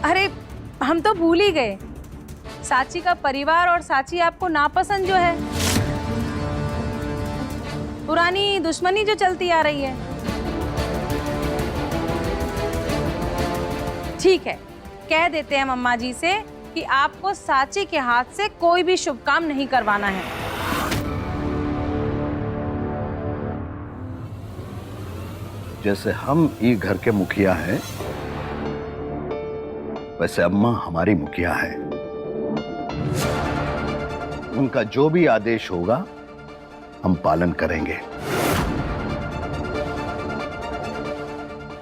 अरे हम तो भूल ही गए, साची का परिवार और साची आपको नापसंद जो है, पुरानी दुश्मनी जो चलती आ रही है। ठीक है, कह देते हैं मम्मा जी से कि आपको साची के हाथ से कोई भी शुभ काम नहीं करवाना है। जैसे हम ई घर के मुखिया हैं, वैसे अम्मा हमारी मुखिया है। उनका जो भी आदेश होगा हम पालन करेंगे।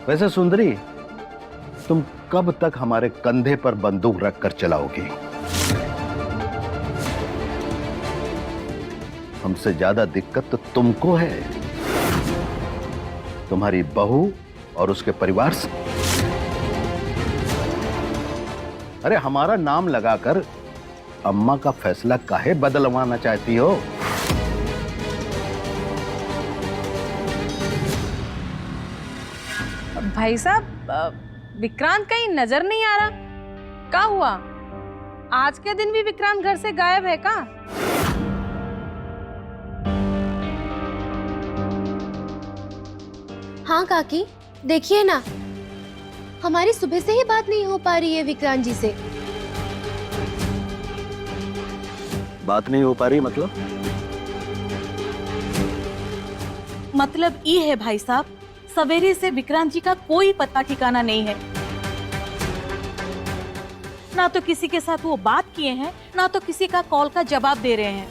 वैसे सुंदरी, तुम कब तक हमारे कंधे पर बंदूक रखकर चलाओगी? हमसे ज्यादा दिक्कत तो तुमको है, तुम्हारी बहू और उसके परिवार से। अरे हमारा नाम लगाकर अम्मा का फैसला काहे बदलवाना चाहती हो? भाई साहब, विक्रांत कहीं नजर नहीं आ रहा, क्या हुआ? आज के दिन भी विक्रांत घर से गायब है क्या? हाँ काकी, देखिए ना, हमारी सुबह से ही बात नहीं हो पा रही है विक्रांत जी से। बात नहीं हो पा रही मतलब ये है भाई साहब, सवेरे से विक्रांत जी का कोई पता ठिकाना नहीं है। ना तो किसी के साथ वो बात किए हैं, ना तो किसी का कॉल का जवाब दे रहे हैं।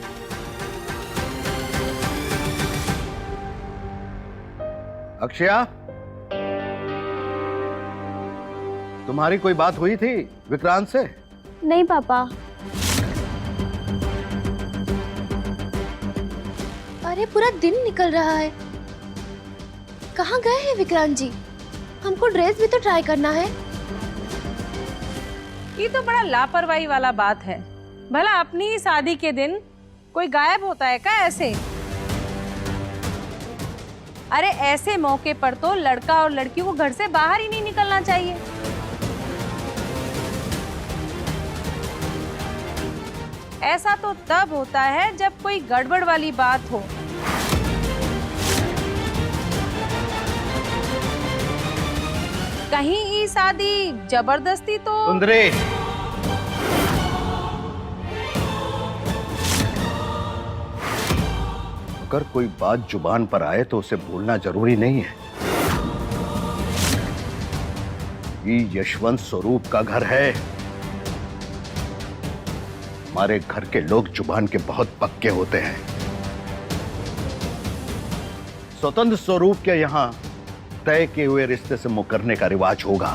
अक्षया, तुम्हारी कोई बात हुई थी विक्रांत से? नहीं पापा। अरे पूरा दिन निकल रहा है, कहाँ गए हैं विक्रांत जी? हमको ड्रेस भी तो ट्राई करना है। ये तो बड़ा लापरवाही वाला बात है। भला अपनी ही शादी के दिन कोई गायब होता है क्या ऐसे? अरे ऐसे मौके पर तो लड़का और लड़की को घर से बाहर ही नहीं निकलना चाहिए। ऐसा तो तब होता है जब कोई गड़बड़ वाली बात हो। कहीं ये शादी जबरदस्ती तो। सुंदरी, अगर कोई बात जुबान पर आए तो उसे भूलना जरूरी नहीं है। ये यशवंत स्वरूप का घर है। हमारे घर के लोग जुबान के बहुत पक्के होते हैं। स्वतंत्र स्वरूप के यहां तय किए हुए रिश्ते से मुकरने का रिवाज होगा,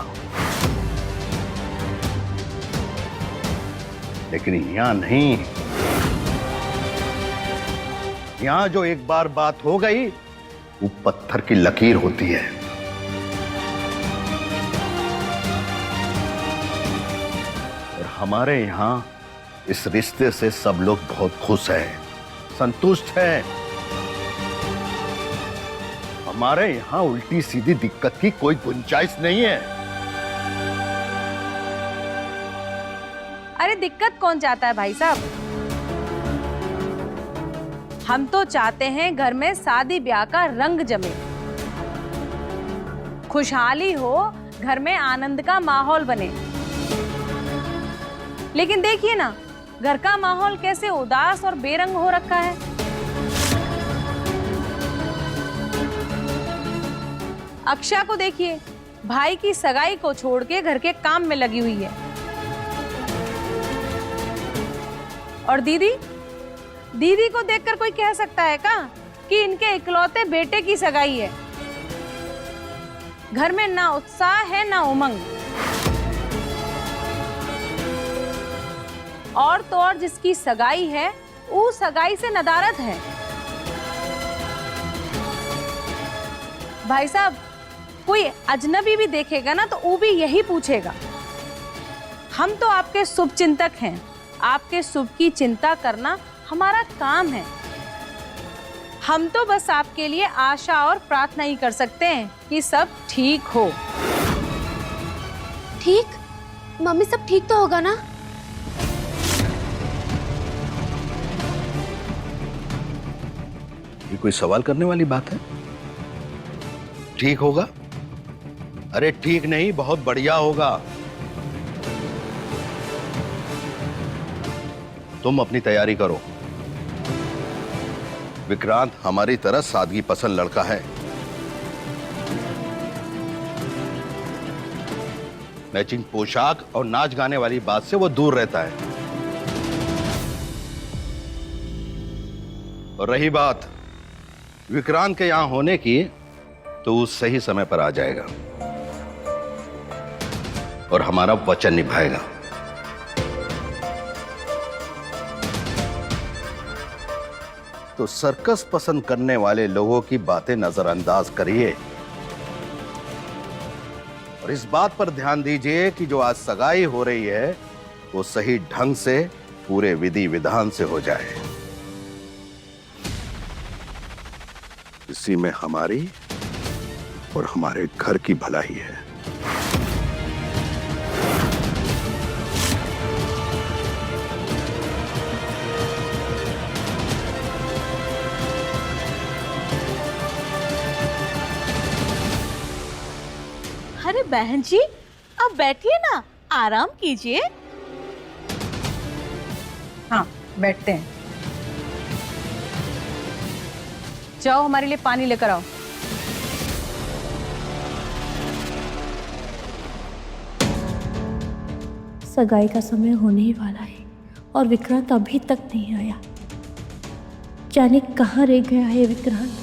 लेकिन यहां नहीं। यहां जो एक बार बात हो गई वो पत्थर की लकीर होती है। और हमारे यहां इस रिश्ते से सब लोग बहुत खुश हैं, संतुष्ट हैं। हमारे यहां उल्टी सीधी दिक्कत की कोई गुंजाइश नहीं है। अरे दिक्कत कौन चाहता है भाई साहब? हम तो चाहते हैं घर में शादी ब्याह का रंग जमे, खुशहाली हो, घर में आनंद का माहौल बने। लेकिन देखिए ना, घर का माहौल कैसे उदास और बेरंग हो रखा है। अक्षया को देखिए, भाई की सगाई को छोड़ के घर के काम में लगी हुई है। और दीदी को देखकर कोई कह सकता है क्या कि इनके इकलौते बेटे की सगाई है? घर में ना उत्साह है ना उमंग। और तो और जिसकी सगाई है वो सगाई से नदारद है। भाई साहब, कोई अजनबी भी देखेगा ना तो वो भी यही पूछेगा। हम तो आपके शुभ चिंतक हैं, आपके शुभ की चिंता करना हमारा काम है। हम तो बस आपके लिए आशा और प्रार्थना ही कर सकते हैं कि सब ठीक हो। ठीक? मम्मी सब ठीक तो होगा ना? ये कोई सवाल करने वाली बात है? ठीक होगा? अरे ठीक नहीं, बहुत बढ़िया होगा। तुम अपनी तैयारी करो। विक्रांत हमारी तरह सादगी पसंद लड़का है। मैचिंग पोशाक और नाच गाने वाली बात से वो दूर रहता है। और रही बात विक्रांत के यहां होने की, तो वो सही समय पर आ जाएगा और हमारा वचन निभाएगा। तो सर्कस पसंद करने वाले लोगों की बातें नजरअंदाज करिए और इस बात पर ध्यान दीजिए कि जो आज सगाई हो रही है वो सही ढंग से पूरे विधि विधान से हो जाए। इसी में हमारी और हमारे घर की भलाई है। अरे बहन जी, आप बैठिए ना, आराम कीजिए। हाँ, बैठते हैं। जाओ हमारे लिए पानी लेकर आओ। सगाई का समय होने ही वाला है और विक्रांत अभी तक नहीं आया। जाने कहाँ रह गया है विक्रांत।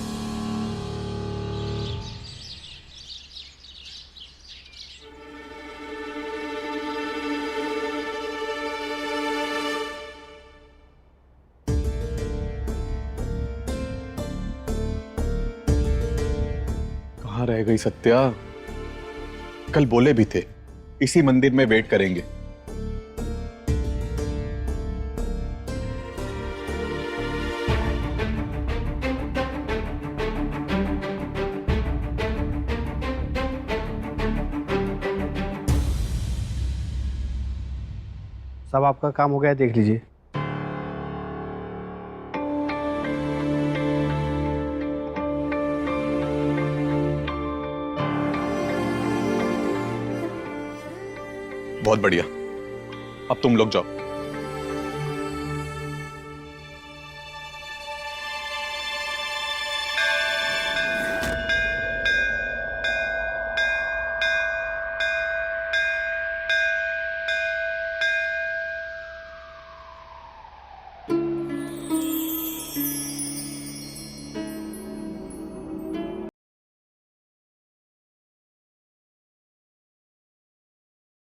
कहाँ रह गई सत्या? कल बोले भी थे इसी मंदिर में वेट करेंगे। सब आपका काम हो गया है, देख लीजिए। बहुत बढ़िया, अब तुम लोग जाओ।